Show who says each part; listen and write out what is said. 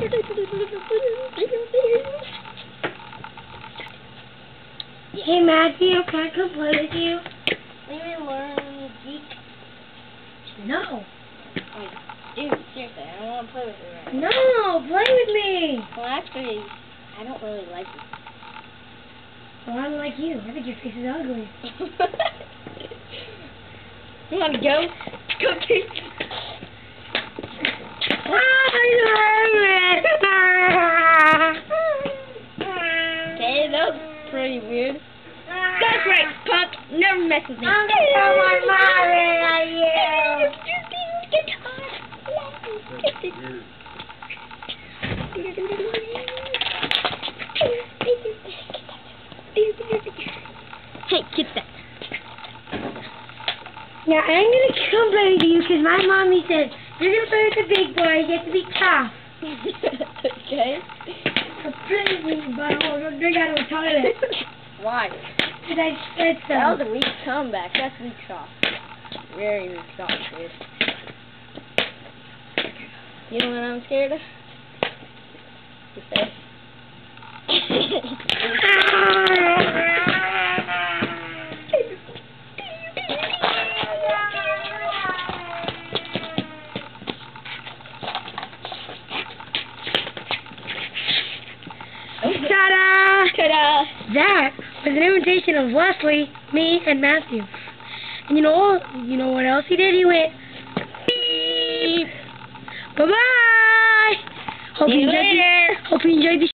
Speaker 1: Hey Matthew, can I come play with you?
Speaker 2: Leave me alone, geek.
Speaker 1: No.
Speaker 2: Like, dude, seriously, I don't want to play with you right now.
Speaker 1: No, play with me.
Speaker 2: Well, actually, I don't really like you.
Speaker 1: Well, I don't like you. I think your face is ugly.
Speaker 2: You want to go? Go kick. Okay, that was pretty weird. That's right, punk. Never mess with me.
Speaker 1: I'm gonna throw my mommy at you.
Speaker 2: Hey, get that.
Speaker 1: Yeah, I'm gonna come play with you because my mommy said you're gonna play with the big boys. You have to be tough.
Speaker 2: Okay.
Speaker 1: So please, butthole, don't drink out of the toilet.
Speaker 2: Why?
Speaker 1: Because I said so.
Speaker 2: That was a weak comeback. That's weak sauce. Very weak sauce, dude. You know what I'm scared of? Your face.
Speaker 1: Ta-da!
Speaker 2: Ta-da!
Speaker 1: That was an invitation of Leslie, me, and Matthew. And you know what else he did? He went beep. Bye-bye! Hope you enjoyed the